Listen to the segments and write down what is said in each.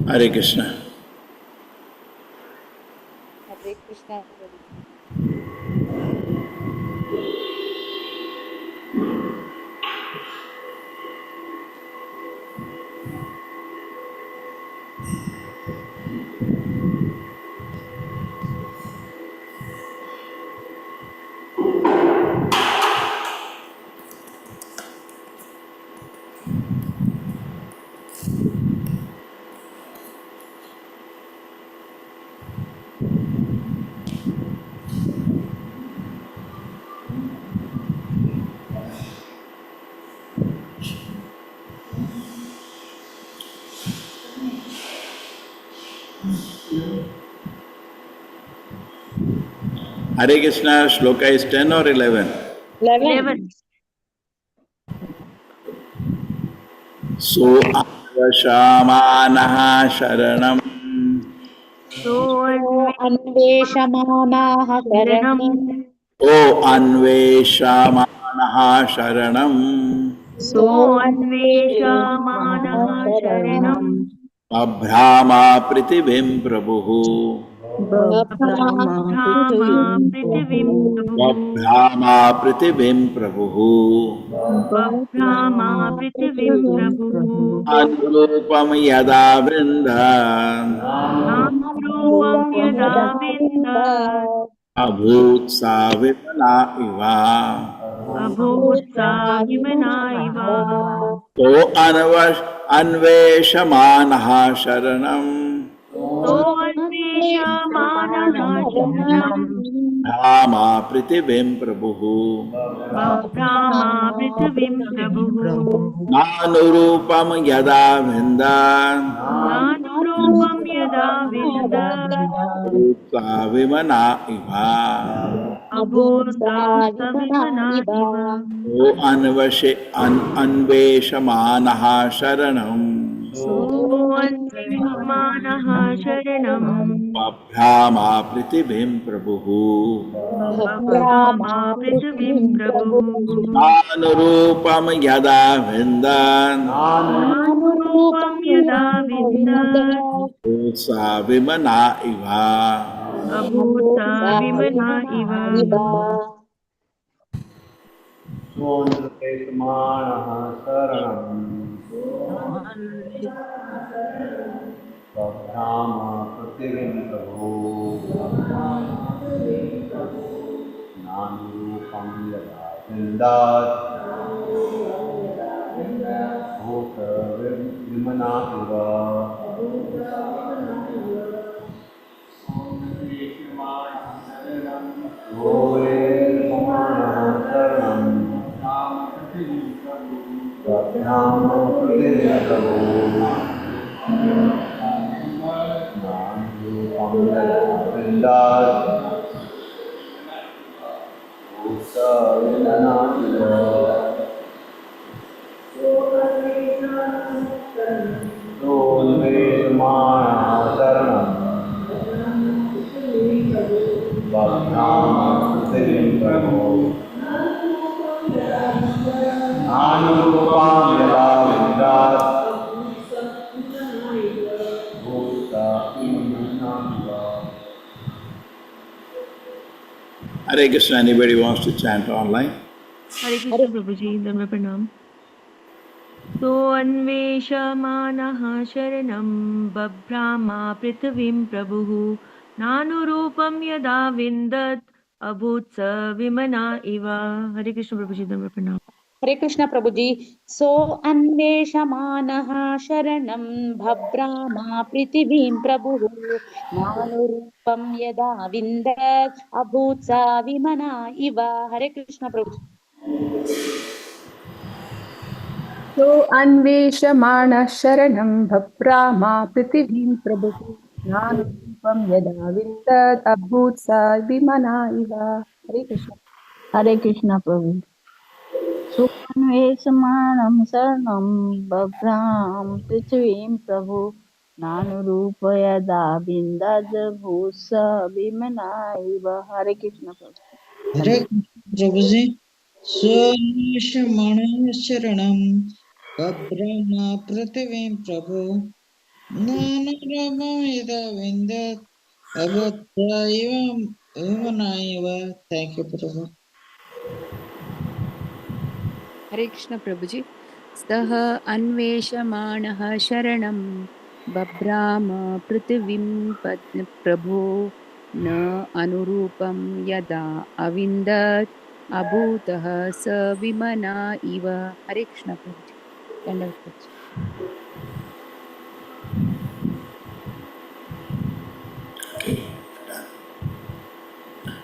Hare Krishna. Hare Krishna. Hare Krishna, shloka is 10 or 11? 11. So Anvashamanaha Sharanam. So Anveshamanaha Sharanam. O Anveshamanaha Sharanam. So Anveshamanaha Sharanam. Abhrama Pritibhim Prabhu. Bhabrama Prithivim Prabhu. Abhrama Pritibhim Prabhu. Bhabrama Prithivim Prabhu. Anurupam Yada Vrinda. Namruvam Yada Vinda. Abhut Savimana Iva. Abhutsa Vimanaiva. So Anveshamanaha Sharanam. So Anveshamanaha Sharanam. Rama Pritibhim Prabhu. Bhabrama Prithivim Prabhu. Nanurupam Yada Vrinda. Nanurupam Yada Vinda. Savimana Iva. Abhutsa Vimanaiva. O Anveshamanaha Sharanam. So Anveshamanaha Sharanam. Abhrama Pritibhim Prabhu. Bhabrama Prithivim Prabhu. Nanurupam Yada Vrinda. Nanurupam Yada Vinda. Savimana Iva. Abhutsa Vimanaiva. Sonakesmanaha saranam Bhabrama Prativim Prabhu Nanurupam Yada Vindat Bhuta Vimana Iva Sonakesmanaha saranam Bhabrama Prativim Prabhu Nanurupam Yada Vindat Bhuta Vimana Iva Sonakesmanaha saranam Bhabrama Prativim Prabhu Nanurupam Yada Vindat Bhuta Vimana Iva. Hare Krishna, anybody wants to chant online? Hare Krishna Prabhuji, Dhamma Pranam. So Anveshamanaha Sharanam. Bhabrama Prithivim Prabhu. Nanurupam Yada Vindat. Abhutsa Vimana Iva. Hare Krishna Prabhuji, Dhamma Pranam. Hare Krishna Prabhuji. So Anveshamanaha Sharanam Bhabrama Prithivim Prabhu Nanurupam Yada Vindat Abhutsa Vimana Iva. Hare Krishna Prabhuji. So Anveshamana Sharanam Bhabrama Prithivim Prabhu Nanurupam Yada Vindat Abhutsa Vimana Iva. Hare Krishna. Hare Krishna Prabhu. Sukanvesamanam saranam babram prithvim Prabhu Nanurupa yada vindad bhusa vimana iva. Hare Krishna Prabhu. Hare Krishna Prabhuji. Swanishamana Sharanam Babrahma Prativim Prabhu Nanarama Ida Vindat Abhattaivam Vimanaiva. Thank you, Prabhu. हरे कृष्ण प्रभुजी सः अन्वेषमाणः शरणं बभ्राम पृथिवीं प्रभो न अनुरूपं यदा अविन्दत् अभूतः स विमना इव हरे कृष्ण प्रभुजी धन्यवाद प्रभुजी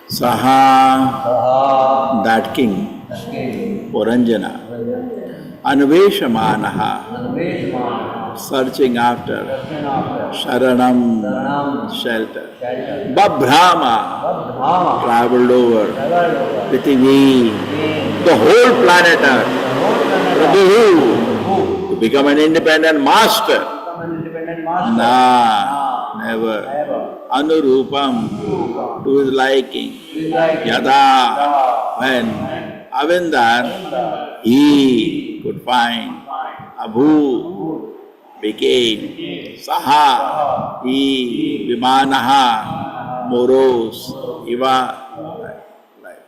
Saha, Saha, that king, king, Puranjana, Anveshamanaha, searching after Sharanam, shelter. Babhrama, traveled over Prithvi, the whole planet Earth. Prabhu, to become an independent master. Nah, never. Anurupam, to his liking. Yada, when Avindan, he could find. Abhu, became. Saha, he. Vimanaha, morose. Iva, like.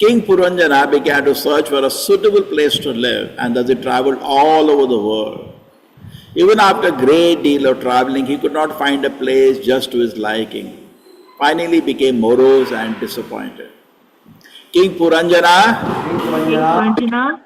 King Puranjana began to search for a suitable place to live, and thus he traveled all over the world. Even after a great deal of traveling, he could not find a place just to his liking. Finally became morose and disappointed. King Puranjana, King Puranjana,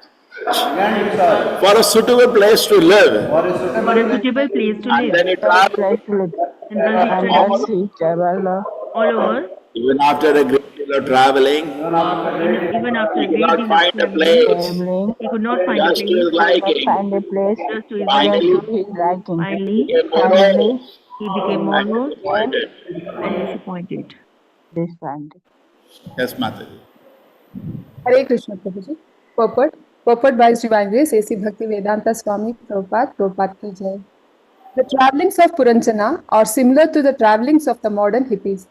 for a suitable place to live, for a suitable place to and live, then he Very traveled place to live. and thus he And traveled thus he traveled all over. even after a great deal of traveling, Even after he a could great not deal of find a traveling, place traveling. he could not find a just to place his He could not liking. find a place just to his just Finally, to liking. his liking. he Finally, became Finally, morose he became and morose became disappointed. and disappointed. disbanded. Yes, Mataji. Hare Krishna Prabhuji. Purport. Purport by His Divine Grace A.C. Bhakti Vedanta Swami Prabhupada. Prabhupada ki jai. The travellings of Puranjana are similar to the travellings of the modern hippies.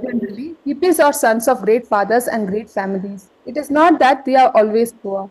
Generally, hippies are sons of great fathers and great families. It is not that they are always poor,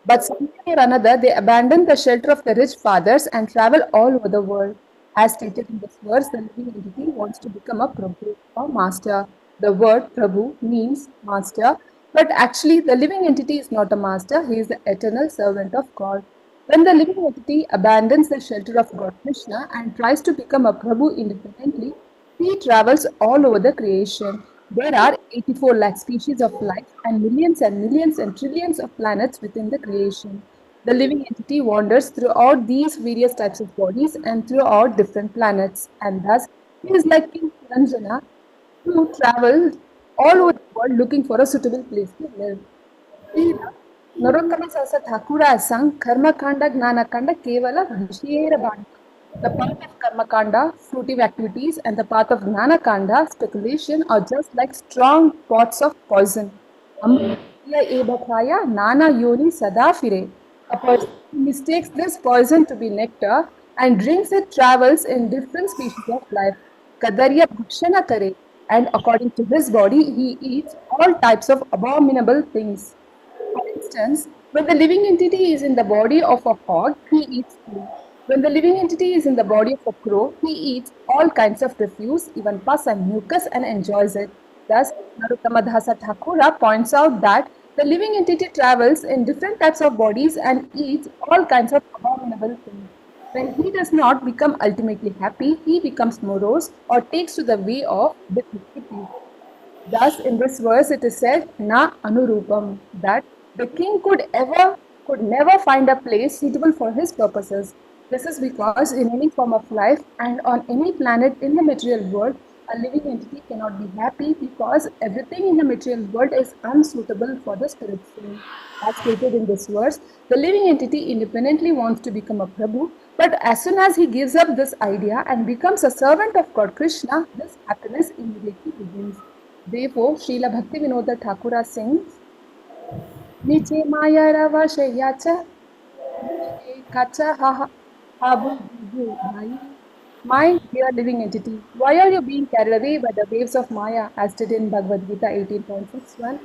but someday or another they abandon the shelter of the rich fathers and travel all over the world. As stated in this verse, the living entity wants to become a Prabhu or master. The word Prabhu means master, but actually the living entity is not a master, he is the eternal servant of God. When the living entity abandons the shelter of God Krishna and tries to become a Prabhu independently, he travels all over the creation. There are 84 lakh species of life and millions and trillions of planets within the creation. The living entity wanders throughout these various types of bodies and throughout different planets, and thus he is like King Puranjana who travels all over the world looking for a suitable place to live. Srila Narottama Sasa Thakura sang Karmakanda Gnanakanda Kevala Vishera Bhanda. The path of Karmakanda, fruitive activities, and the path of Gnanakanda, speculation, are just like strong pots of poison. Amrita ebathaya nana yoni sada fire. A person who mistakes this poison to be nectar and drinks it travels in different species of life. Kadarya bhakshana kare. And according to his body, he eats all types of abominable things. For instance, when the living entity is in the body of a hog, he eats food. When the living entity is in the body of a crow, he eats all kinds of refuse, even pus and mucus, and enjoys it. Thus, Narottama Dasa Thakura points out that the living entity travels in different types of bodies and eats all kinds of abominable things. When he does not become ultimately happy, he becomes morose or takes to the way of difficulties. Thus, in this verse, it is said, "Na anurupam," that the king could never find a place suitable for his purposes. This is because in any form of life and on any planet in the material world, a living entity cannot be happy because everything in the material world is unsuitable for the spiritual. As stated in this verse, the living entity independently wants to become a Prabhu, but as soon as he gives up this idea and becomes a servant of God Krishna, this happiness immediately begins. Therefore, Srila Bhaktivinoda Thakura sings, Niche Maya Rava Shayacha Kacha Haha Abu Bubu Bhai. My dear living entity, why are you being carried away by the waves of Maya, as stated in Bhagavad Gita 18.61?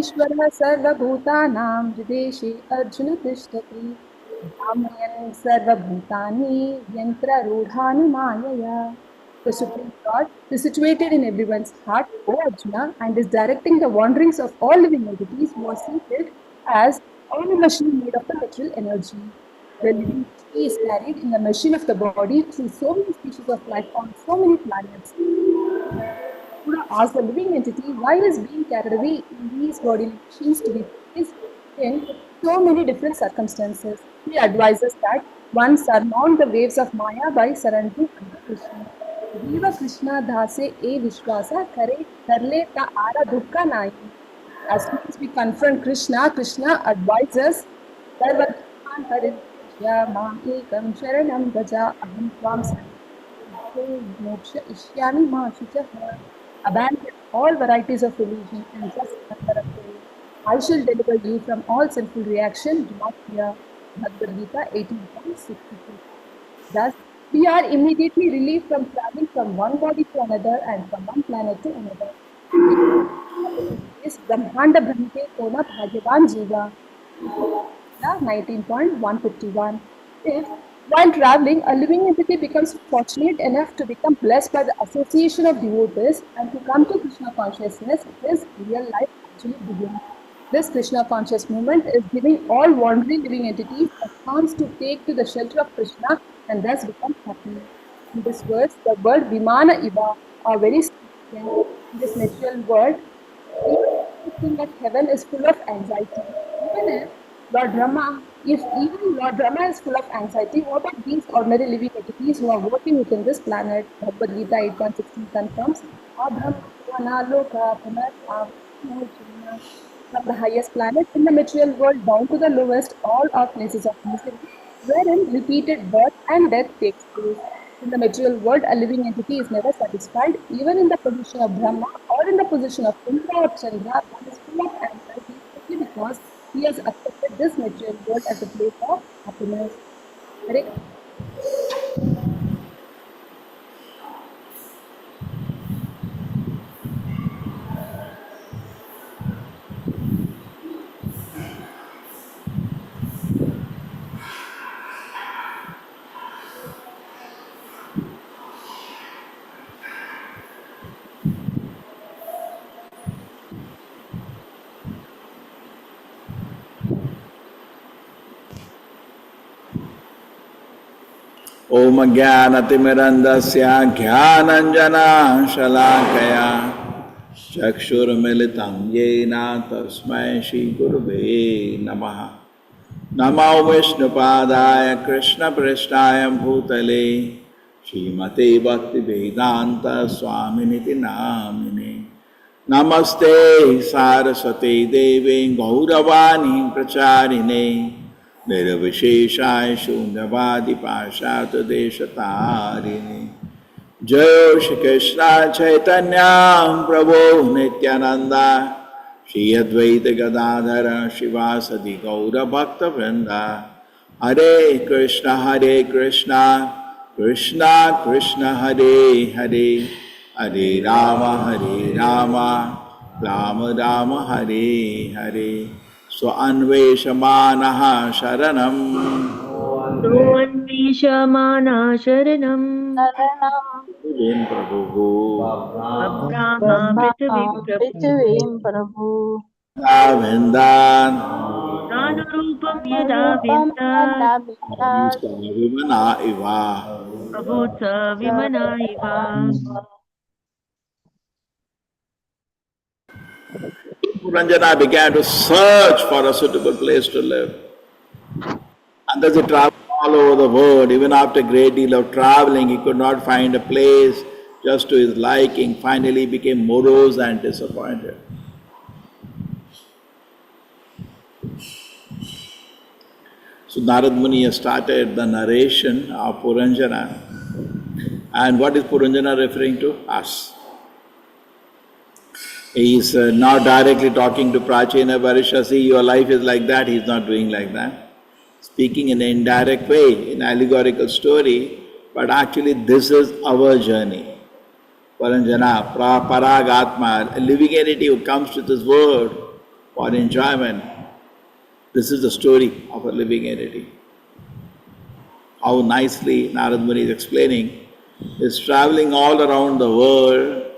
ईश्वरः सर्वभूतानां हृदेशे अर्जुन तिष्ठति भ्राम्यन् सर्वभूतानि यन्त्ररूढानि मायया. The Supreme Lord is situated in everyone's heart, O Arjuna, and is directing the wanderings of all living entities who are seated as on a machine made of the material energy. The living entity is carried in the machine of the body through so many species of life on so many planets. Buddha asked the living entity why is being carried away in these bodily machines to be placed in so many different circumstances. He advises that one surmount the waves of Maya by surrendering unto Krishna. Jiva Krishna dhase e vishwasa kare karle ta ara dukkha nahi. As soon as we confront Krishna, Krishna advises Sarvadhan Haridya Mam Ekam Sharanam Gaja Aham Tvam Moksha Ishyami Ma Shuchaha. Abandon all varieties of religion and just remember a prayer. I shall deliver you from all sinful reaction. Do not fear. Bhagavad Gita 18.62. Thus, we are immediately relieved from traveling from one body to another and from one planet to another. Is Brahmanda Brahmite Kona Bhagyavan Jiva. 19.151. If, while traveling, a living entity becomes fortunate enough to become blessed by the association of devotees and to come to Krishna consciousness, his real life actually begins. This Krishna conscious movement is giving all wandering living entities a chance to take to the shelter of Krishna and thus become happy. In this verse, the word Vimana Iva are very significant. In this natural world, everything at heaven is full of anxiety. Even Lord Brahma is full of anxiety, what about these ordinary living entities who are working within this planet? Bhagavad Gita 8.16 confirms, from the highest planet in the material world down to the lowest, all are places of misery, wherein repeated birth and death takes place. In the material world, a living entity is never satisfied, even in the position of Brahma or in the position of Indra or Chandra, one is full of anxiety simply because he has accepted this material world as a place of happiness. Correct? Om Jnanatimirandasya Jnananjana Shalakaya Chakshurmilitam Yena Tasmai Shri Gurave Namaha. Namo Vishnupadaya Krishna Prishtaya Bhutale Srimate Bhakti Vedanta Swaminiti Namine. Namaste Saraswati Devi Gauravani Pracharine Nirvisheshaya Shunyavadi Pashata Deshatarine. Jai Shri Krishna Chaitanya Prabhu Nityananda Shri Advaita Gadadhara Shivasadi Gaura Bhakta Vrinda. Hare Krishna Krishna Krishna Hare Hare Hare Rama Rama Hare Hare. So Anveshamanaha Sharanam Soanvishamana Sharanam Vim Prabhu Abrahma Prithivim Prabhu पृथिवीं प्रभु Avindan Nanurupam Yada रूपं Vindat यदा विन्दात् Vimana Iva. Abhutsa Vimana Iva. Puranjana began to search for a suitable place to live. And as he traveled all over the world, even after a great deal of traveling, he could not find a place just to his liking. Finally, he became morose and disappointed. So Narad Muni has started the narration of Puranjana. And what is Puranjana referring to? Us. He is not directly talking to Prachina Varishasi, your life is like that, he is not doing like that. speaking in an indirect way, in allegorical story, but actually this is our journey. Paranjana, Paragatma, a living entity who comes to this world for enjoyment. This is the story of a living entity. How nicely Narad Muni is explaining. He is traveling all around the world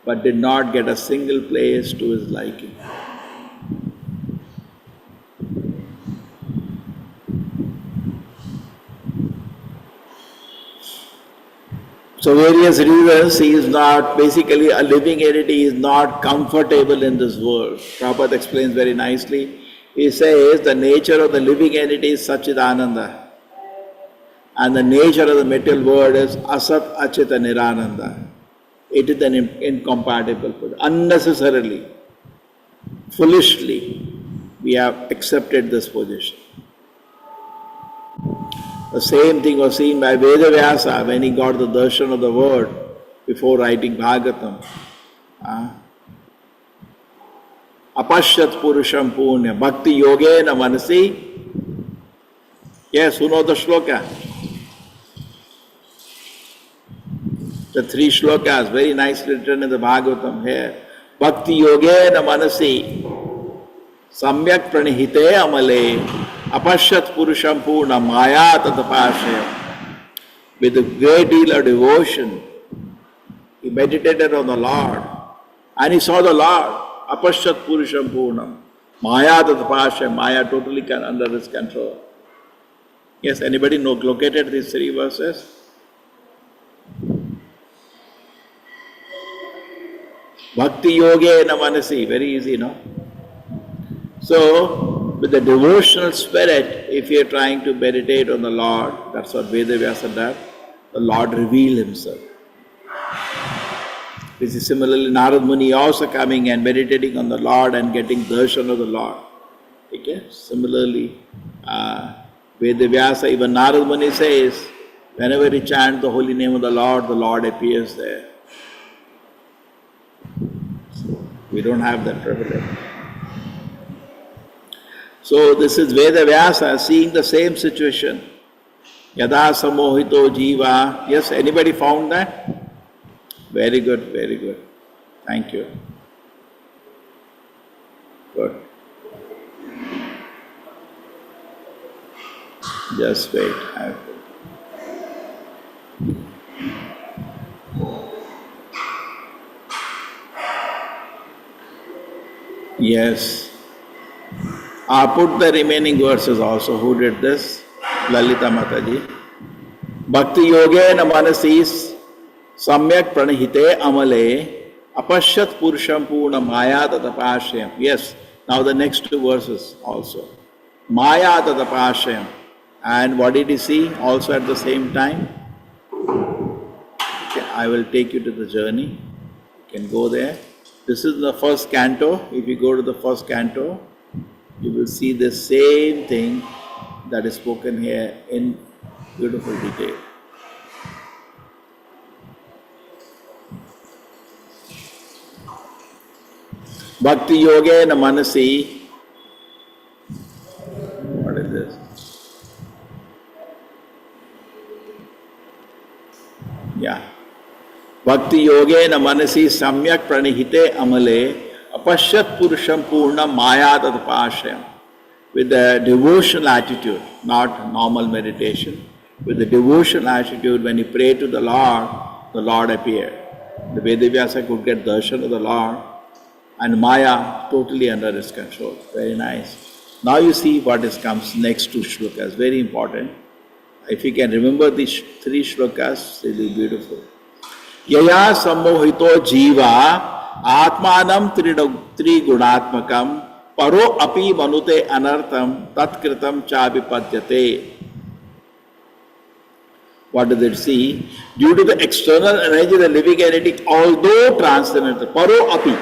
but did not get a single place to his liking. So various reasons he is not, basically a living entity is not comfortable in this world. Prabhupada explains very nicely. He says the nature of the living entity is Satchidananda. And the nature of the material world is Asat Achita Nirananda. It is an incompatible. Unnecessarily, foolishly, we have accepted this position. The same thing was seen by Vedavyasa when he got the darshan of the word before writing Bhagavatam. Apashyat Purusham Punya Bhakti Yogena Manasi. Yes, who knows the shloka? The 3 shlokas, very nicely written in the Bhagavatam here. Bhakti Yogena Manasi Samyak Pranihite Amale Apashyat Purusham Purna Maya Tatapashya. With a great deal of devotion, he meditated on the Lord and he saw the Lord. Apashyat Purusham Purnam Maya Tatapashya. Maya totally under his control. Yes, anybody located these 3 verses? Bhakti Yogena Manasi, very easy, no? So, with the devotional spirit, if you are trying to meditate on the Lord, that's what Vedavyasa does, the Lord reveals Himself. This is similarly Narad Muni also coming and meditating on the Lord and getting darshan of the Lord. Okay? Similarly, Vedavyasa, even Narad Muni says, whenever he chants the holy name of the Lord appears there. We don't have that privilege. So this is Vedavyasa seeing the same situation. Yada samohito jiva. Yes, anybody found that? Very good, very good. Thank you. Good. Just wait. Yes. Put the remaining verses also. Who did this? Lalita Mataji. Bhakti Yogena Manasis Samyak Pranihite Amale Apashyat Purusham Purna Maya Tatapashyam. Yes. Now the next 2 verses also. Maya Tatapashyam. And what did he see also at the same time? Okay, I will take you to the journey. You can go there. This is the first canto. If you go to the first canto, you will see the same thing that is spoken here in beautiful detail. Bhakti Yogena Manasi. What is this? Yeah. Bhakti Yogena Manasi Samyak Pranihite Amale Apashyat Purusham Purna Maya Tatapashyam. With the devotional attitude, not normal meditation. With the devotional attitude, when he prayed to the Lord appeared. The Vedavyasa could get darshan of the Lord and Maya totally under his control. Very nice. Now you see what comes next 2 shlokas, very important. If you can remember these 3 shlokas, it will be beautiful. Yaya sammohito jiva atmanam trigunatmakam paro api manute anartham tatkritam chavipadyate. What does it see? Due to the external energy, the living entity, although transcendental, paro api,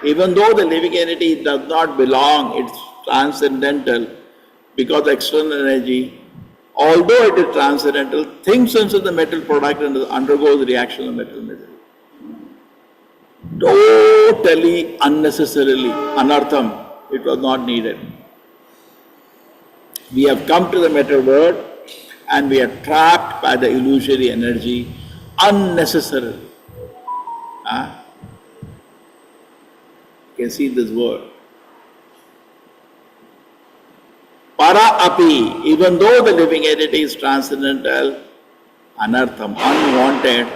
even though the living entity does not belong, it's transcendental, because the external energy, although it is transcendental, thinks into the metal product and undergoes the reaction of metal material. Totally unnecessarily, anartham, it was not needed. We have come to the material world and we are trapped by the illusory energy unnecessarily. You can see this word. Para api, even though the living entity is transcendental, anartham, unwanted,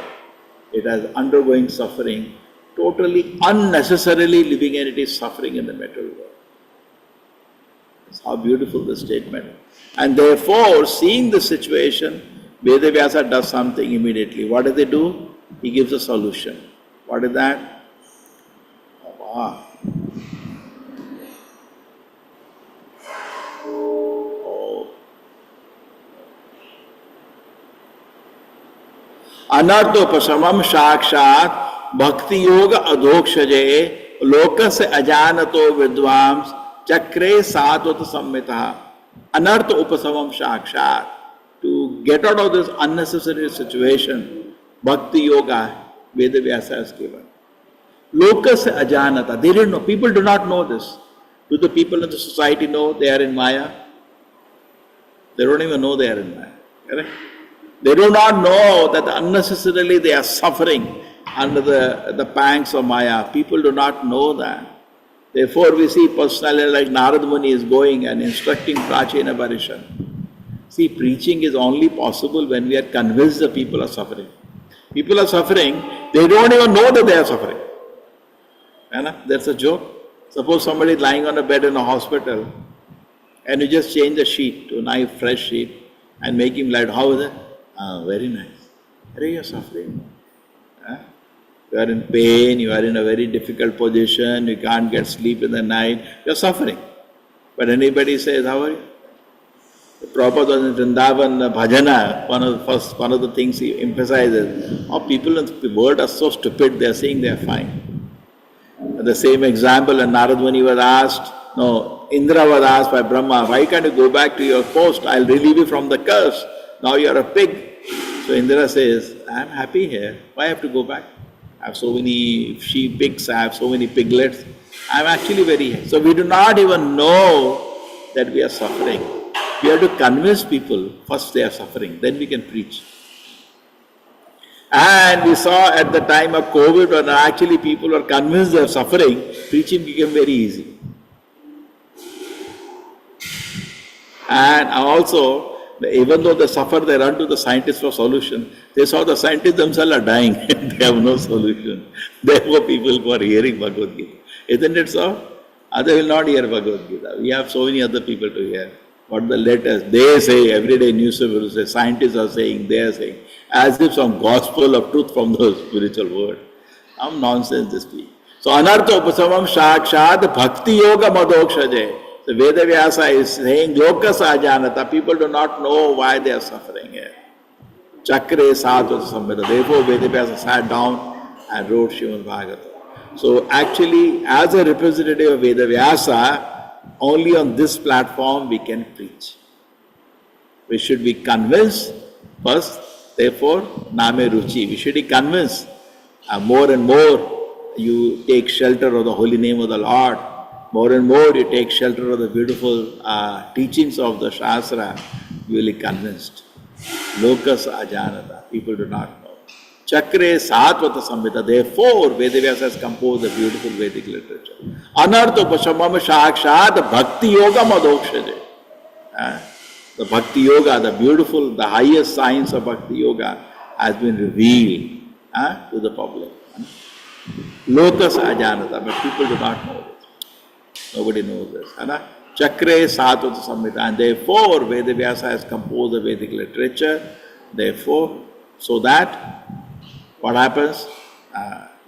it is undergoing suffering, totally unnecessarily living entity is suffering in the material world. That's how beautiful this statement is. And therefore, seeing the situation, Vedavyasa does something immediately. What does he do? He gives a solution. What is that? Oh, अनर्थोपशमम साक्षात भक्ति योग अधोक्षजे लोकस्य अजानतो विद्वांस चक्रे सात्वत संहिता अनर्थ उपशमम साक्षात. To get out of this unnecessary situation, bhakti yoga, Vedavyasa has given. Lokasya ajanata, they didn't know, people do not know this. Do the people in the society know they are in Maya? They don't even know they are in Maya. Correct? They do not know that unnecessarily they are suffering under the pangs of Maya. People do not know that. Therefore, we see personality like Narad Muni is going and instructing Prachina Parishan. See, preaching is only possible when we are convinced the people are suffering. People are suffering, they don't even know that they are suffering. That's a joke. Suppose somebody is lying on a bed in a hospital and you just change the sheet to a nice fresh sheet and make him lie. How is it? Very nice. You are suffering. You are in pain, you are in a very difficult position, you can't get sleep in the night, you are suffering. But anybody says, how are you? The Prabhupada was in Vrindavan Bhajana, one of the things he emphasizes, how people in the world are so stupid, they are saying they are fine. The same example, and Narad Muni was asked, Indra was asked by Brahma, why can't you go back to your post? I'll relieve you from the curse. Now you are a pig. So Indra says, I am happy here. Why I have to go back? I have so many sheep, pigs, I have so many piglets. I am actually very happy. So we do not even know that we are suffering. We have to convince people, first they are suffering, then we can preach. And we saw at the time of COVID, when actually people are convinced they are suffering, preaching became very easy. And also, even though they suffer, they run to the scientists for solution. They saw the scientists themselves are dying, they have no solution. Therefore people who are hearing Bhagavad Gita. Isn't it so? Others will not hear Bhagavad Gita. We have so many other people to hear. What the letters, they say, everyday newspapers say, scientists are saying, they are saying, as if some gospel of truth from the spiritual world. Some nonsense they speak. So, anartha upasamam sakshat bhakti yoga madokshaje. The Vedavyasa is saying, lokasa ajanata, people do not know why they are suffering here. Chakre sattva samveda. Therefore, Vedavyasa sat down and wrote Srimad Bhagavatam. So, actually, as a representative of Vedavyasa, only on this platform we can preach. We should be convinced first, therefore, Name Ruchi. We should be convinced. More and more you take shelter of the holy name of the Lord. More and more you take shelter of the beautiful teachings of the Shastra. You will be convinced. Lokas ajanata. People do not know. Chakre Satvata Samhita. Therefore, Vedavyasa has composed a beautiful Vedic literature. Anartha Upashamam Sakshat Bhakti Yoga Madokshaje. The Bhakti Yoga, the beautiful, the highest science of Bhakti Yoga has been revealed to the public. Lokas Ajanata, but people do not know this. Nobody knows this. Chakre Satvata Samhita. And therefore, Vedavyasa has composed a Vedic literature. Therefore, so that what happens?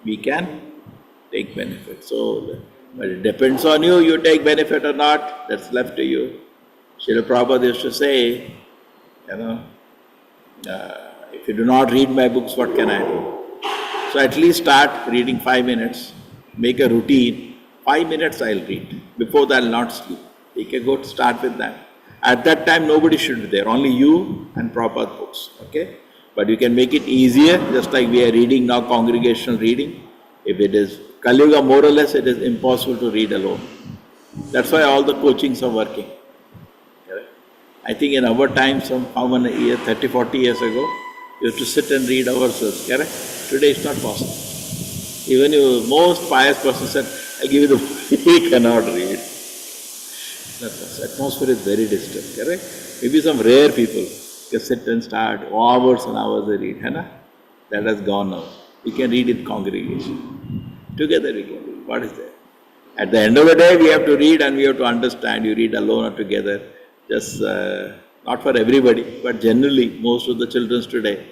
We can take benefit. So, but it depends on you, you take benefit or not, that's left to you. Srila Prabhupada used to say, if you do not read my books, what can I do? So at least start reading 5 minutes, make a routine, 5 minutes I'll read. Before that I'll not sleep. You can go to start with that. At that time nobody should be there, only you and Prabhupada books, okay? But you can make it easier, just like we are reading now, congregational reading. If it is Kali Yuga, more or less, it is impossible to read alone. That's why all the coachings are working. I think in our time, how many years, 30, 40 years ago, you used to sit and read ourselves, correct? Today it's not possible. Even your most pious person said, I'll give you the book, he cannot read. The atmosphere is very distant, correct? Maybe some rare people can sit and start hours and hours they read, hai na? That has gone now. We can read in congregation. Together we can read. What is there? At the end of the day, we have to read and we have to understand. You read alone or together. Just not for everybody, but generally, most of the children today,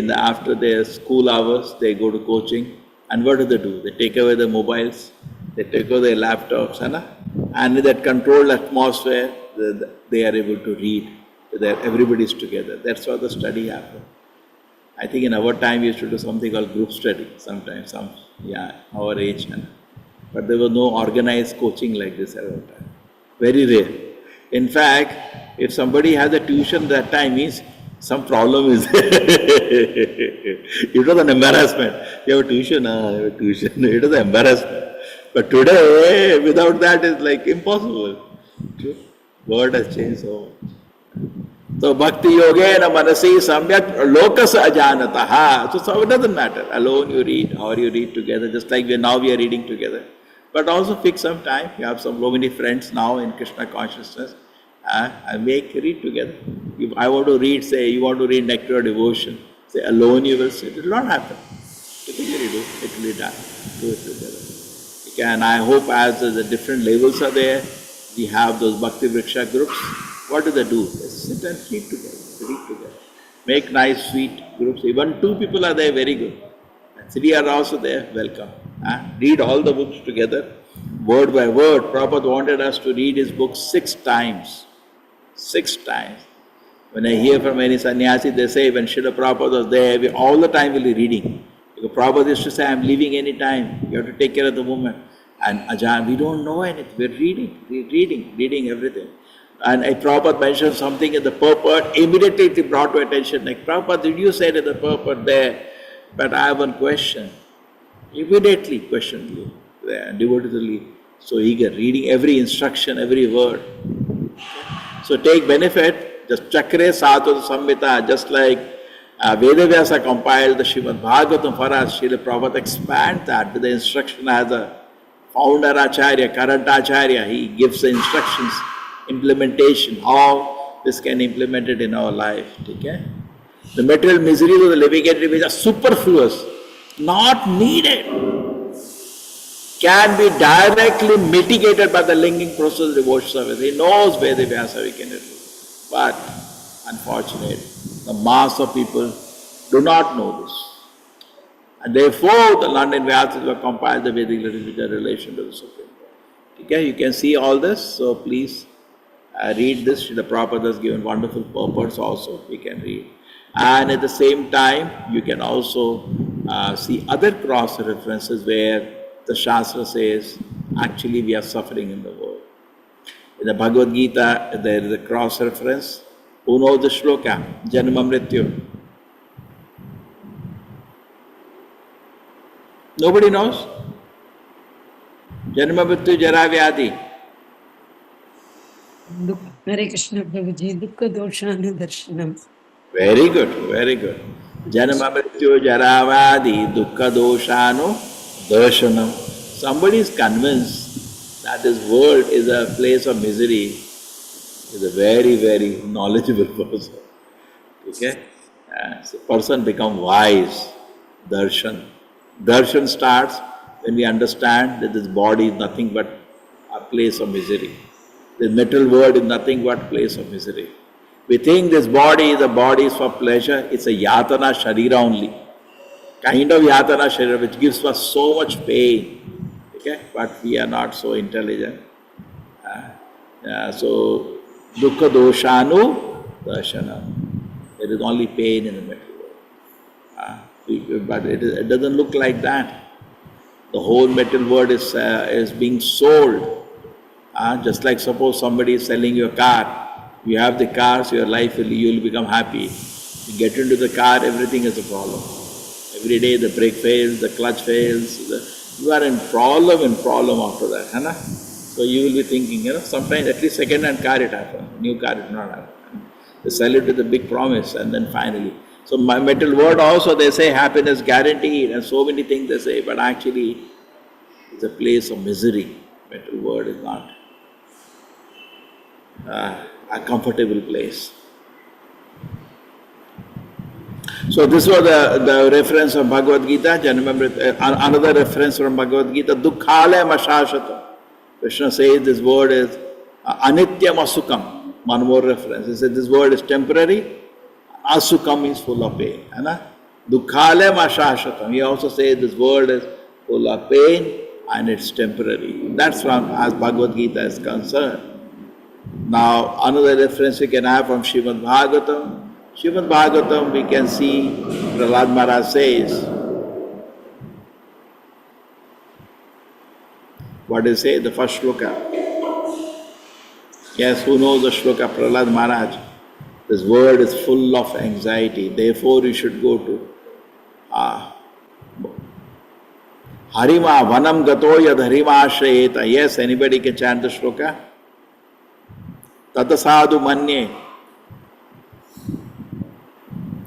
after their school hours, they go to coaching. And what do? They take away their mobiles, they take away their laptops, and in that controlled atmosphere, they are able to read. Everybody is together. That's how the study happens. I think in our time we used to do something called group study sometimes, our age. But there was no organized coaching like this at our time. Very rare. In fact, if somebody has a tuition that time means some problem is there. It was an embarrassment. You have a tuition, I have a tuition. It was an embarrassment. But today, without that, it's like impossible. True. World has changed so much. So, bhakti yogena manasi samyak lokas ajanataha. So it doesn't matter. Alone you read or you read together, just like we are reading together. But also fix some time. You have so many friends now in Krishna consciousness. And read together. If I want to read, say, you want to read Nectar of Devotion, say, alone you will sit. It will not happen. Typically do. It will be done. Do it together. And I hope as the different levels are there, we have those Bhakti Vriksha groups. What do? They sit and read together. Make nice, sweet groups. Even 2 people are there, very good. And 3 are also there, welcome. Read all the books together, word by word. Prabhupada wanted us to read his book 6 times. 6 times. When I hear from any sannyasi, they say when Srila Prabhupada was there, we all the time will be reading. Because Prabhupada used to say, I'm leaving any time. You have to take care of the moment. And Ajahn, we don't know anything. We're reading everything. And Prabhupada mentioned something in the purport, immediately it brought to attention, like, Prabhupada, did you say that the purport there? But I have one question. Immediately questioned you, devotedly, so eager, reading every instruction, every word. So take benefit, just Chakre Sato Samhita, just like Vedavyasa compiled the Srimad Bhagavatam for us, Srila Prabhupada expand that with the instruction as a founder Acharya, current Acharya, he gives the instructions, implementation, how this can be implemented in our life. Okay? The material miseries of the living entities are superfluous, not needed, can be directly mitigated by the linking process of devotion service. He knows where the Vyasa we can do. But unfortunately, the mass of people do not know this. And therefore, the London Vyasas were compiled the Vedic literature in relation to the Supreme Court. Okay, you can see all this, so please read this. The Prabhupada has given wonderful purports also, we can read. And at the same time, you can also see other cross references where the Shastra says, actually we are suffering in the world. In the Bhagavad Gita, there is a cross reference. Who knows the shloka? Janma Mrityu. Nobody knows? Janma Mrityu Jara Vyadi. Hare Krishna Prabhuji, Dukkha Doshanu Darshanam. Very good, very good. Janma Mrityu Jara Vyadi Dukkha Doshanu Darshanam. Somebody is convinced that this world is a place of misery, is a very, very knowledgeable person. Okay? So person become wise. Darshan. Darshan starts when we understand that this body is nothing but a place of misery. The material world is nothing but a place of misery. We think this body is for pleasure. It's a yatana sharira only. Kind of yatana sharira which gives us so much pain. Okay? But we are not so intelligent. So, dukkha doshanu darshanam. There is only pain in the material world. But it doesn't look like that. The whole material world is being sold. Just like suppose somebody is selling you a car. You have the car, so your life you will become happy. You get into the car, everything is a problem. Every day the brake fails, the clutch fails. You are in problem after that. So you will be thinking, sometimes at least second-hand car it happens, new car it not happen. They sell it with a big promise and then finally. So my metal world also they say happiness guaranteed and so many things they say, but actually it's a place of misery. Metal world is not a comfortable place. So this was the reference of Bhagavad Gita. Do you remember another reference from Bhagavad Gita? Dukkhale mashashatam. Krishna says this word is anityam asukam. One more reference. He says this word is temporary. Asukam means full of pain. Dukkhale mashashatam. He also says this word is full of pain and it's temporary. That's from as Bhagavad Gita is concerned. Now another reference we can have from Srimad Bhagavatam. Srimad Bhagavatam we can see Prahlad Maharaj says, what does he say? The first shloka. Yes, who knows the shloka? Prahlad Maharaj. This world is full of anxiety. Therefore you should go to Harima Vanam Gato Yad Harima Ashrayeta. Yes, anybody can chant the shloka? Tatasadu Manye.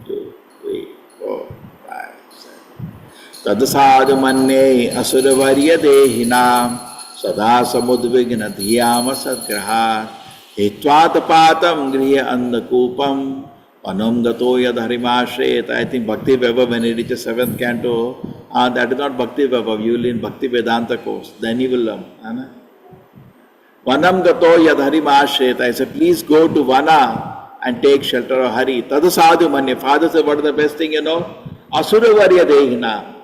2, 3, 4, 5, 7. Tatasadu Manye Asuravarya Dehinam Sada Samudvigna Dhyama Sadgraha Hitwatapatam Griya Andakupam Panam Gato Yad Harimashret. I think Bhakti Vaibhav, when he reaches 7th canto, that is not Bhakti Vaibhav, you will in Bhakti Vedanta course, then he will learn. Vanam Gato Yad Harimashret. I said, please go to Vana and take shelter of Hari. Tadasadhu Manye. Father said, what is the best thing you know? Asuravarya Dehina.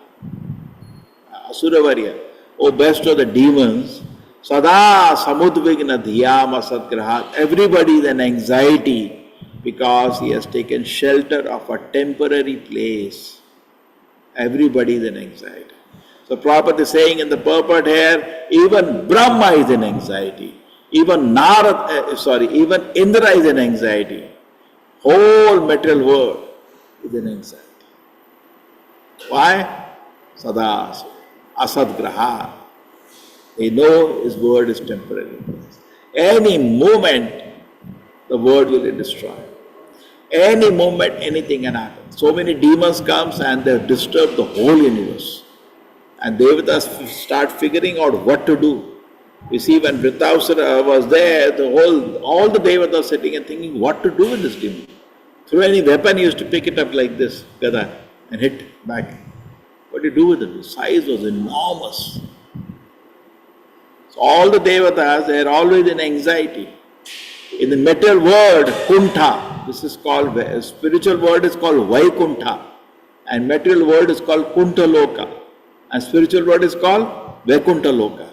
Asuravarya. Oh, best of the demons. Sada Samudvigna Dhyama Sadgraha. Everybody is in anxiety because he has taken shelter of a temporary place. Everybody is in anxiety. So Prabhupada is saying in the purport here, even Brahma is in anxiety. Even even Indra is in anxiety. Whole material world is in anxiety. Why? Sada Asadgraha. They know his word is temporary. Any moment, the word will be destroyed. Any moment, anything can happen. So many demons comes and they disturb the whole universe. And Devatas start figuring out what to do. You see, when Vritrausura was there, all the Devatas sitting and thinking what to do with this demon. Through any weapon, he used to pick it up like this, Gada, and hit back. What do you do with it? The size was enormous. So all the Devatas, they are always in anxiety. In the material world, Kuntha, this is called, spiritual world is called Vaikuntha, and material world is called Kuntaloka, and spiritual world is called Vaikuntaloka.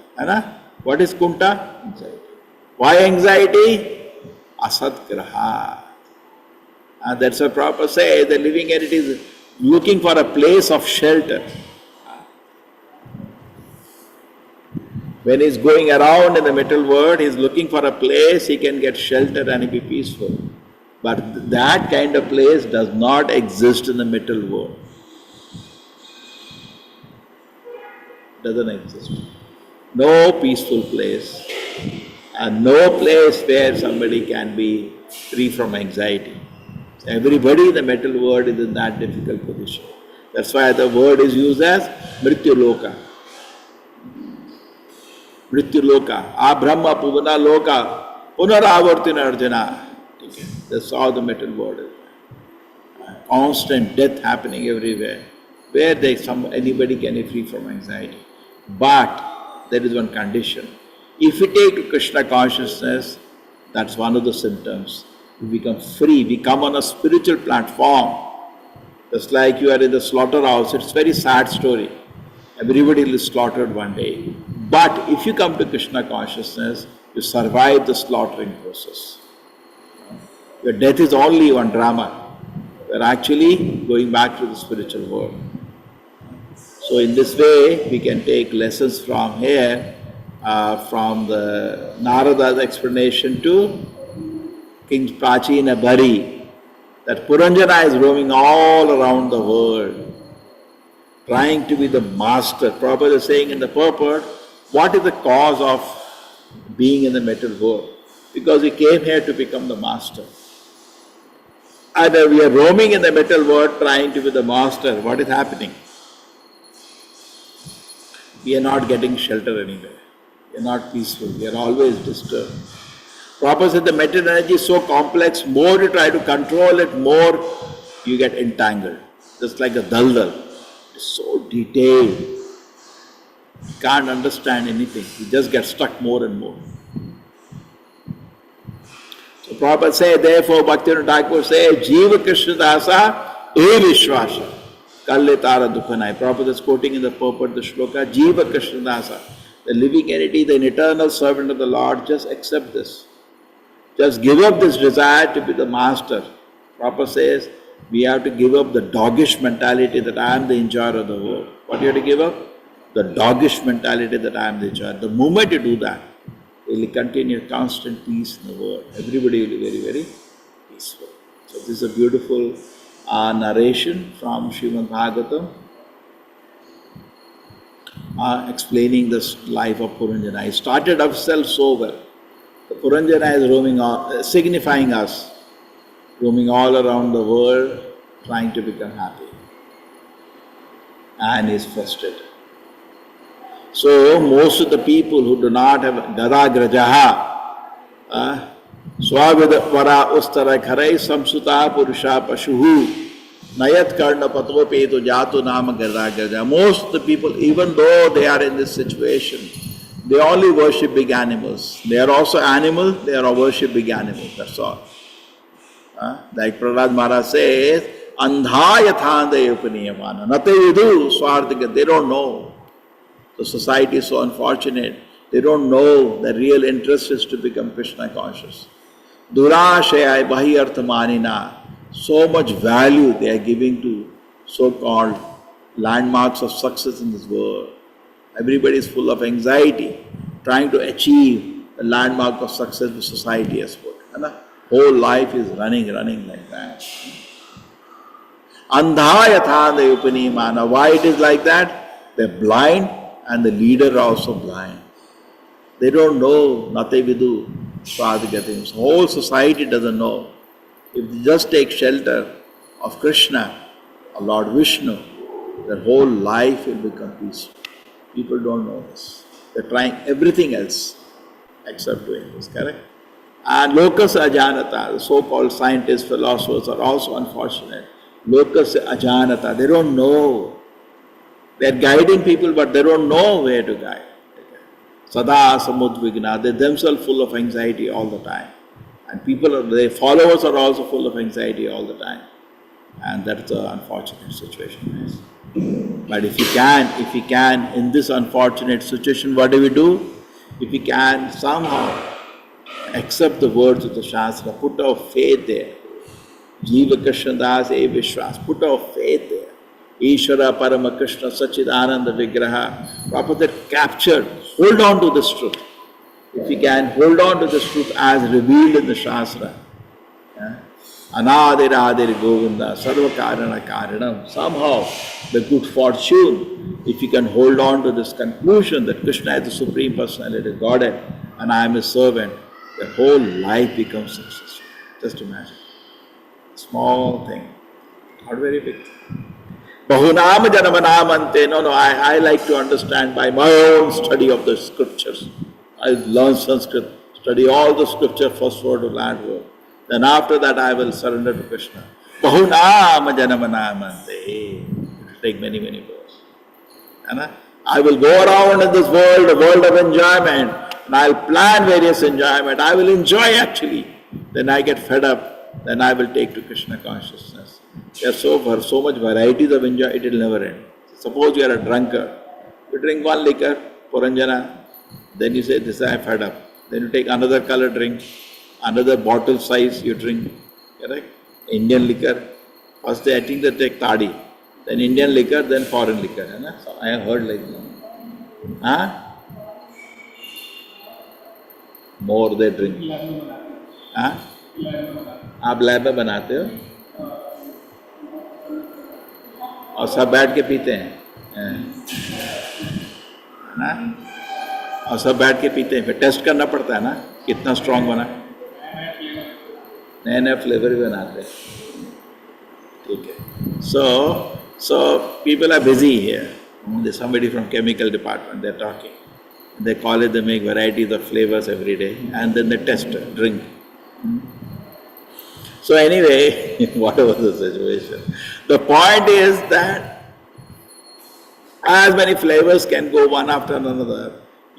What is Kunta? Anxiety. Why anxiety? Asadgraha. And that's what Prabhupada says, the living entity is looking for a place of shelter. When he's going around in the material world, he's looking for a place he can get shelter and be peaceful. But that kind of place does not exist in the material world. Doesn't exist. No peaceful place and no place where somebody can be free from anxiety. Everybody in the material world is in that difficult position. That's why the word is used as Mrityu Loka. Mrityu Loka. Brahma Puvana Loka. Punaravartina Arjuna. Okay. That's how the material world is. Constant death happening everywhere. Where anybody can be free from anxiety. But there is one condition. If we take Krishna consciousness, that's one of the symptoms. We become free, we come on a spiritual platform. Just like you are in the slaughterhouse, it's a very sad story. Everybody is slaughtered one day. But if you come to Krishna consciousness, you survive the slaughtering process. Your death is only one drama. You are actually going back to the spiritual world. So in this way, we can take lessons from here, from the Narada's explanation to King Prachina Bari, that Puranjana is roaming all around the world, trying to be the master. Prabhupada is saying in the purport, what is the cause of being in the metal world, because we came here to become the master. And we are roaming in the metal world trying to be the master. What is happening? We are not getting shelter anywhere. We are not peaceful. We are always disturbed. Prabhupada said the metal energy is so complex, more you try to control it, more you get entangled. Just like a daldal. It's so detailed. You can't understand anything. You just get stuck more and more. So Prabhupada said, therefore, Bhaktivinoda Thakur said, Jiva Krishna Dasa e Vishwasa. Kalle Tara Dukhanai. Prabhupada is quoting in the purport the shloka, Jiva Krishna Dasa. The living entity, the eternal servant of the Lord, just accept this. Just give up this desire to be the master. Prabhupada says, we have to give up the doggish mentality that I am the enjoyer of the world. What do you have to give up? The doggish mentality that I am the enjoyer. The moment you do that, you will continue constant peace in the world. Everybody will be very, very peaceful. So this is a beautiful narration from Srimad Bhagavatam explaining this life of Puranjana. He started himself so well. The Puranjana is roaming on, signifying us, roaming all around the world, trying to become happy. And is frustrated. So most of the people who do not have Gadagrajaha, Swavida Vara Ustara Kharai Samsuta Purusha Pashuhu Nayat Karna Patvopetu Jatu Nama Gadagraja. Most of the people, even though they are in this situation, they only worship big animals. They are also animals, they are worship big animals, that's all. Like Prahlad Maharaj says, Andha yathandaya upaniyamana. Nothing you do, Swarthika, they don't know. The society is so unfortunate. They don't know the real interest is to become Krishna conscious. Durashaya bahiyarthamanina. So much value they are giving to so-called landmarks of success in this world. Everybody is full of anxiety, trying to achieve the landmark of success the society has put. And the whole life is running like that. Andha yathandaya upaniyamana. Why it is like that? They are blind and the leader are also blind. They don't know, Nate Vidu, Swadhigati. The whole society doesn't know. If they just take shelter of Krishna or Lord Vishnu, their whole life will become peaceful. People don't know this. They're trying everything else except doing this, correct? And Lokas Ajanata, the so-called scientists, philosophers are also unfortunate. Lokas Ajanata, they don't know. They're guiding people, but they don't know where to guide. Sada Samudvigna, they themselves full of anxiety all the time. And people, their followers are also full of anxiety all the time. And that's an unfortunate situation. But if you can, in this unfortunate situation, what do we do? If we can somehow accept the words of the Shastra, put our faith there. Jiva Krishna Das E Vishwas, put our faith there. Ishvara Parama Krishna Sachidananda Vigraha. Prabhupada captured, hold on to this truth. If you can hold on to this truth as revealed in the Shastra. Anadir Adir Govinda, Sarva Karana Karanam. Somehow, the good fortune, if you can hold on to this conclusion that Krishna is the Supreme Personality of Godhead and I am His servant, the whole life becomes successful. Just imagine. Small thing, not very big thing. Bahunam Janamanamante. No, I like to understand by my own study of the scriptures. I learn Sanskrit, study all the scripture, first word of last word. Then after that I will surrender to Krishna. Bahunam Janamanamante. It will take many words. And I will go around in this world, a world of enjoyment, and I will plan various enjoyment. I will enjoy actually. Then I get fed up, then I will take to Krishna consciousness. There are so much varieties of enjoy, it will never end. Suppose you are a drunkard. You drink one liquor, Puranjana, then you say, this I am fed up. Then you take another color drink, another bottle size you drink. Correct? Indian liquor. First I think they take tadi. Then Indian liquor, then foreign liquor. So I have heard like that. More they drink. आप lab में बनाते हो और सब बैठ के पीते हैं ना? और सब बैठ के पीते हैं, फिर टेस्ट करना पड़ता है ना कितना स्ट्रांग बना, नए नए फ्लेवर भी बनाते हैं, ठीक है. So people are busy here. There's somebody from chemical department, they're talking. They call it, they make varieties of flavors every day and then they test drink. So anyway, whatever the situation, the point is that as many flavors can go one after another.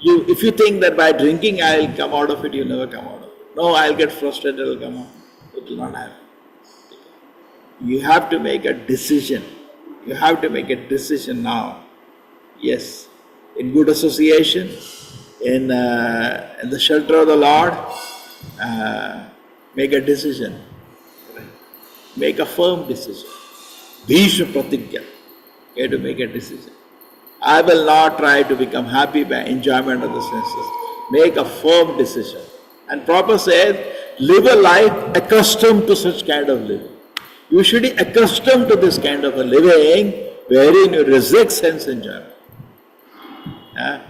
If you think that by drinking I will come out of it, you never come out of it. No, I'll get frustrated, it will come out. It will not happen. You have to make a decision. You have to make a decision now. Yes, in good association, in the shelter of the Lord, make a decision. Make a firm decision. Bhishma Pratigya. You have to make a decision. I will not try to become happy by enjoyment of the senses. Make a firm decision. And Prabhupada says, live a life accustomed to such kind of living. You should be accustomed to this kind of a living wherein you resist sense enjoyment.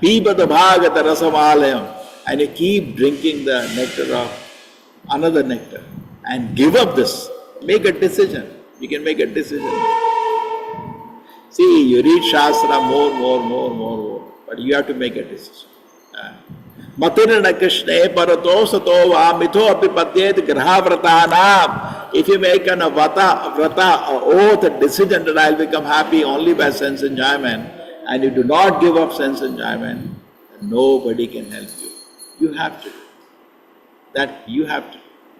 Pibata bhagata rasamalayam. And you keep drinking the nectar of another nectar. And give up this. Make a decision. You can make a decision. See, you read Shastra more. But you have to make a decision. Matirana Krishna parato sato va mitho apipadyet graha vratanam. If you make an vrata, oath, a decision that I will become happy only by sense enjoyment, and you do not give up sense enjoyment, nobody can help you. You have to. That you have to.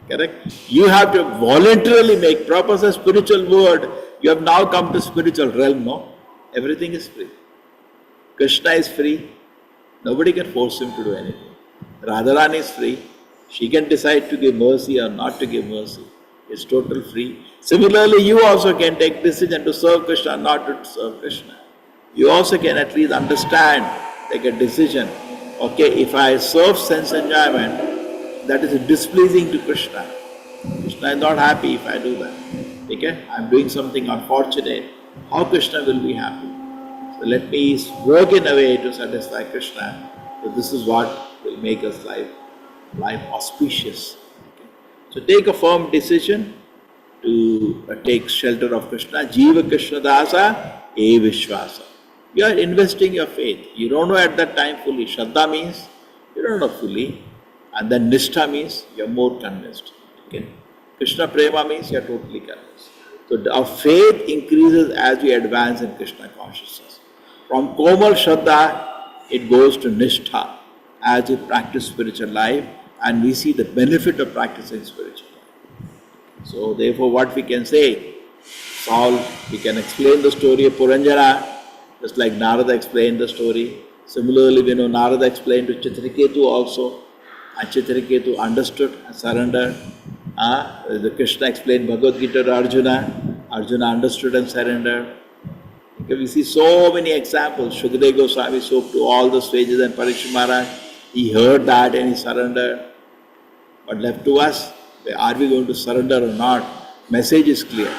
Correct? You have to voluntarily make proper spiritual word. You have now come to spiritual realm, no? Everything is free. Krishna is free. Nobody can force him to do anything. Radharani is free. She can decide to give mercy or not to give mercy. It's total free. Similarly, you also can take decision to serve Krishna or not to serve Krishna. You also can at least understand, take a decision. Okay, if I serve sense enjoyment, that is displeasing to Krishna. Krishna is not happy if I do that. Okay? I am doing something unfortunate. How Krishna will be happy? So let me work in a way to satisfy Krishna. So this is what will make us life auspicious. Okay? So take a firm decision to take shelter of Krishna. Jiva Krishna Dasa E Vishwasa. You are investing your faith. You don't know at that time fully. Shraddha means you don't know fully. And then Nishtha means you are more convinced. Okay? Krishna Prema means you are totally convinced. So our faith increases as we advance in Krishna consciousness. From Komal Shraddha, it goes to Nishtha as we practice spiritual life and we see the benefit of practicing spiritual life. So therefore what we can say, we can explain the story of Puranjana, just like Narada explained the story. Similarly, we know Narada explained to Chitraketu also. And Chitraketu understood and surrendered. The Krishna explained Bhagavad Gita to Arjuna. Arjuna understood and surrendered. Okay, we see so many examples. Shukadeva Goswami spoke to all the sages and Parikshit Maharaj. He heard that and he surrendered. But left to us, are we going to surrender or not? Message is clear.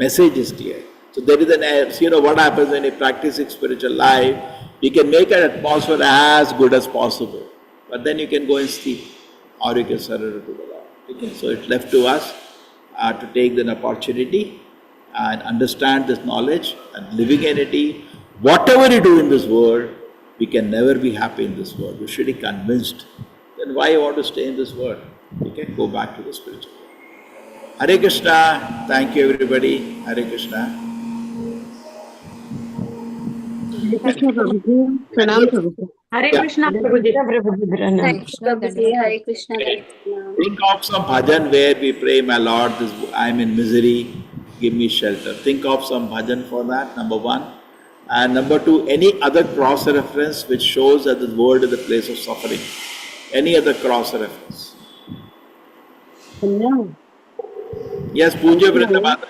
Message is clear. So there is what happens when you practice spiritual life, you can make an atmosphere as good as possible. But then you can go and sleep or you can surrender to the Lord. Okay? So it's left to us to take an opportunity and understand this knowledge and living in it. Whatever you do in this world, we can never be happy in this world. You should be convinced. Then why you want to stay in this world? You can go back to the spiritual world. Hare Krishna. Thank you everybody. Hare Krishna. Krishna Prabhuji, Pranam Prabhuji. Hare Krishna Prabhuji. Pranam. Hare Krishna. Think of some bhajan where we pray, my Lord, I am in misery, give me shelter. Think of some bhajan for that, number one. And number two, any other cross reference which shows that this world is a place of suffering. Any other cross reference? No. Yes, Puja Vrindavada.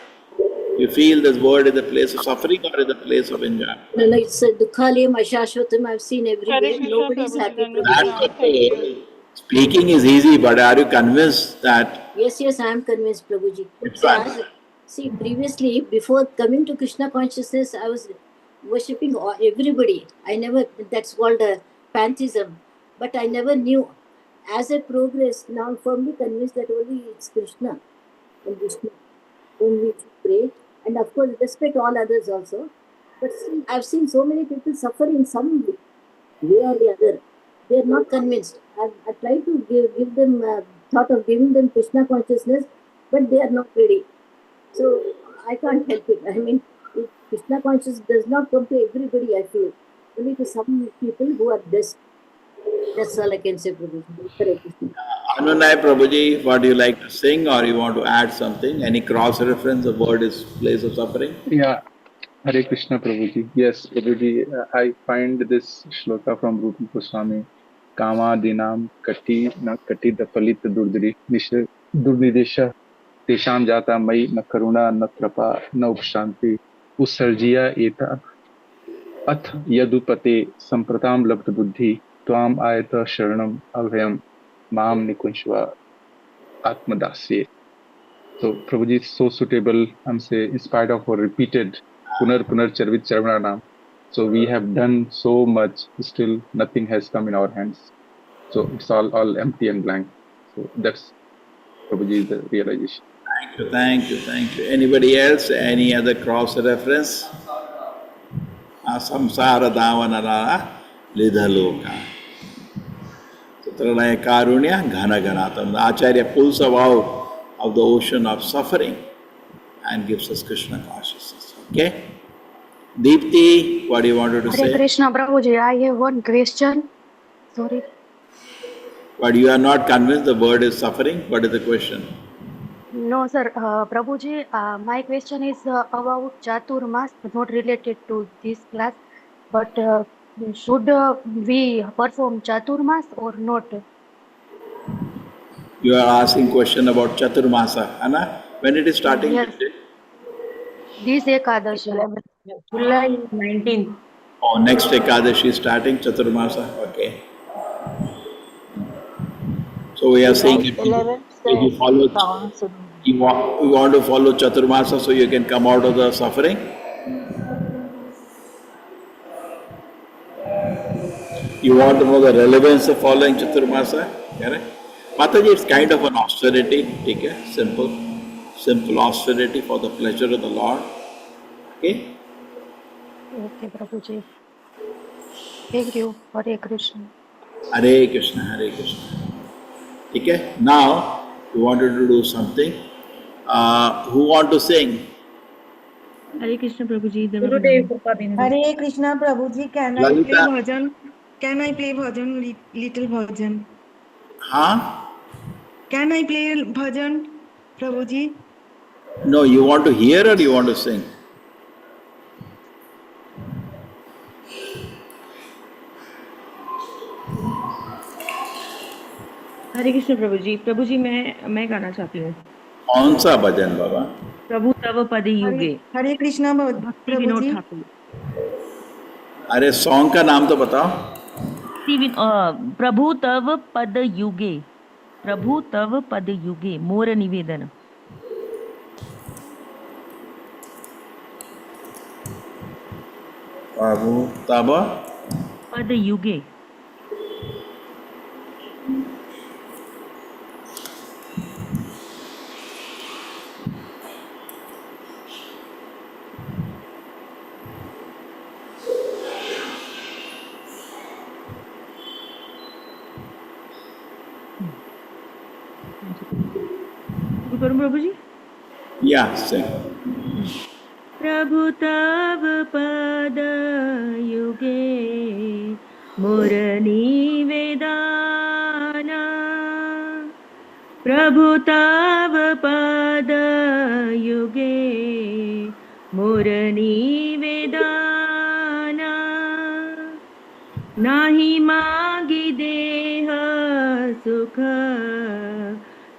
You feel this world is a place of suffering or is a place of enjoyment? No, it's Dukhalayam, Ashashvatam, I've seen everywhere. Nobody is happy. That's okay. Speaking is easy, but are you convinced that? Yes, I am convinced, Prabhuji. Which one? See, previously, before coming to Krishna consciousness, I was worshipping everybody. That's called pantheism, but I never knew. As I progressed, now I'm firmly convinced that only it's Krishna and Vishnu whom we should pray, and of course respect all others also. But still, I've seen so many people suffer in some way or the other. They are not convinced. I tried to give them thought of giving them Krishna consciousness, but they are not ready. So I can't help it. I mean, Krishna consciousness does not come to everybody, I feel. Only to some people who are blessed. That's all I can say, Prabhuji. Hare Krishna. Anunay Prabhuji, what do you like to sing or you want to add something? Any cross reference? The word is place of suffering? Yeah, Hare Krishna Prabhuji. Yes, Prabhuji, I find this shloka from Rupa Goswami. Kama dinam kati na kati dapalit durnidesha tesham jata mai na karuna na krapa na upshanti usarjiya eta ath yadupate sampratam labda buddhi tvam ayata sharanam abhayam mam nikunshva atmadasye. So Prabhuji is so suitable, I'm saying, in spite of our repeated punar charvit charvananam. So we have done so much, still nothing has come in our hands. So it's all empty and blank. So that's Prabhuji the realization. Thank you. Anybody else? Any other cross reference? Samsara davanara lidhaloka. Tranaya karunya ghana ganatam. The Acharya pulls us out of the ocean of suffering and gives us Krishna consciousness. Okay? Deepti, what do you wanted to say? Hare Krishna Prabhuji, I have one question. Sorry. But you are not convinced the word is suffering? What is the question? No, sir. Prabhuji, my question is about Chaturmas, not related to this class. But should we perform Chaturmas or not? You are asking question about Chaturmasa, Anna? When it is starting? Yes. This Ekadashi. July 19th. Oh, next Ekadashi is starting Chaturmasa. Okay. So we are saying if you follow, you want to follow Chaturmasa so you can come out of the suffering? You want to know the relevance of following Chaturmasa? Correct? Mataji, it's kind of an austerity, okay? Simple austerity for the pleasure of the Lord. Okay? Okay, Prabhuji. Thank you. Hare Krishna. Hare Krishna, Hare Krishna. Okay? Now, we wanted to do something. Who want to sing? Hare Krishna Prabhuji. Hare Krishna Prabhuji, can I Lalita. play bhajan? Can I play bhajan, little bhajan? Huh? Can I play bhajan, Prabhuji? No, you want to hear or you want to sing? हरे कृष्ण प्रभु जी मैं गाना चाहती हूँ। कौन सा भजन बाबा? प्रभु तव पद युगे। हरे कृष्णा भक्ति विनोद ठाकुर। अरे सॉन्ग का नाम तो बताओ। प्रभु तव पद युगे, प्रभु तव पद युगे मोर निवेदन। प्रभु तव पद युगे। प्रभु जी या से प्रभु तव पद युगे मोर निवेदन, प्रभु तव पद युगे मोर निवेदन। नाही मागी देह सुख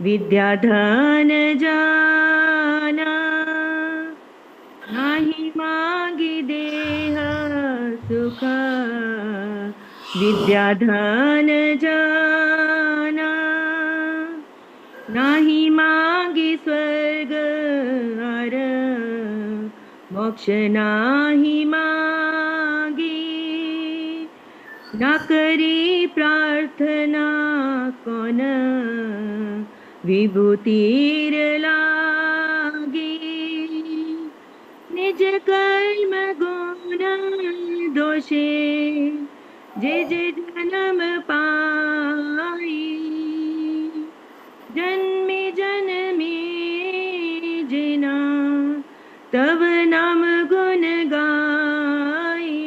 विद्या धन जाना, नाही मागी देह सुख विद्या धन जाना, नाही मागी स्वर्ग अर मोक्ष नाही मागी, ना करी प्रार्थना कौन विभूतिर लागी। निज कर्म गुण दोषे जे जे जन्म पाई। जन्मे जन्मे जिना तव नाम गुण गाई।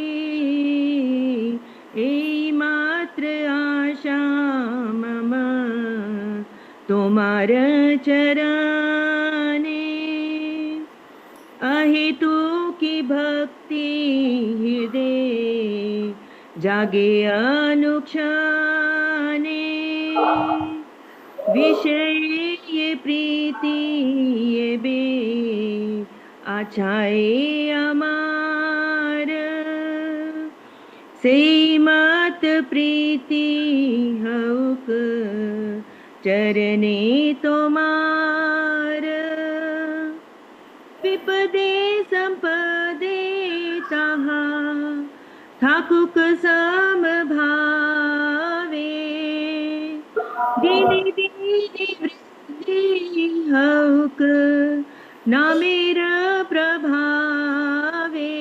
ए मात्र आशा मम तुम्हार चरणे। अहेतु की भक्ति हृदय जागे अनुक्षणे। विषय ये प्रीति ये बे आछाए अमार। से मत प्रीति हउक चरणे तोमार। विपदे संपदे ताहा थाकुक सम भावे। दीने दीने वृद्धि हउक नामेर प्रभावे।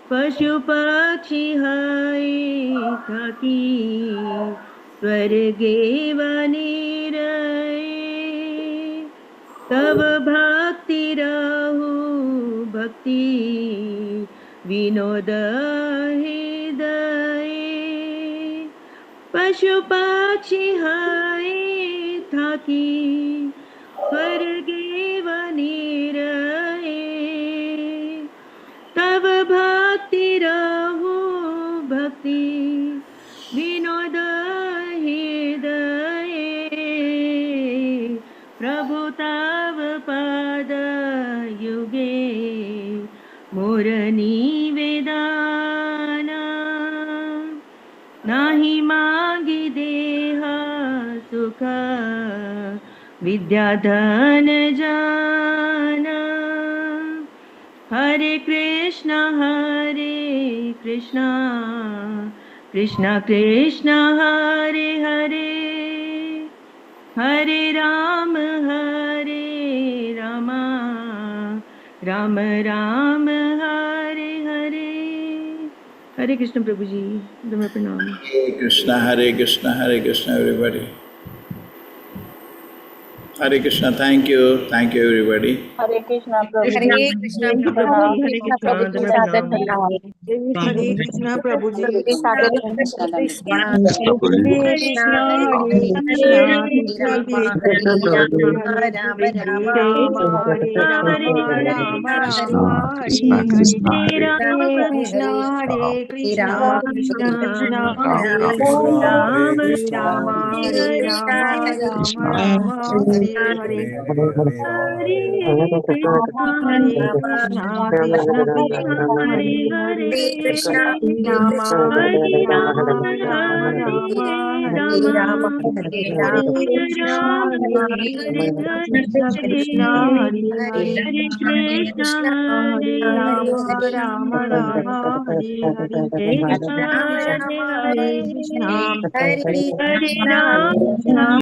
पशु पक्षी है थाकी स्वर्गे वने रहे। तब भक्ति रहु भक्ति विनोद हृदय। पशु पक्षी है थाकी स्वर्गे वने रहे। तब भक्ति रहु भक्ति विनोद हृदय। प्रभु तव पद युगे मोर निवेदन। नाही मांगी देह सुख विद्या धन जन। हरे कृष्ण कृष्ण कृष्ण हरे हरे। हरे राम राम राम हरे हरे। हरे कृष्ण प्रभु जी, तुम्हें प्रणाम। Hare Krishna, everybody. Hare Krishna, thank you everybody. हरे कृष्णा प्रभु जी। हरे कृष्णा हरे प्रभु कृष्णा जी। हरे कृष्णा तुम्हें प्रणाम। हरे कृष्णा प्रभु जी। सादर कृष्णा हरे कृष्णा कृष्णा हरे कृष्णा कृष्णा कृष्णा कृष्ण हरे कृष्ण हरे हरे राम हरे राम राम कृष्णा हरे कृष्णा हरे। कृष्णा हरे हरे कृष्णा कृष्णा कृष्णा हरे हरे। हरे राम राम राम हरे हरे। हरे कृष्णा कृष्ण हरे हरे। राम हरे राम राम राम हरे राम हरे। हरे कृष्णा हरे कृष्ण कृष्ण हरे। हरे हरे। हरे कृष्ण हरे राम राम राम हरे हरे। हरे हरे हरे कृष्णा हरे कृष्ण हरे कृष्ण राम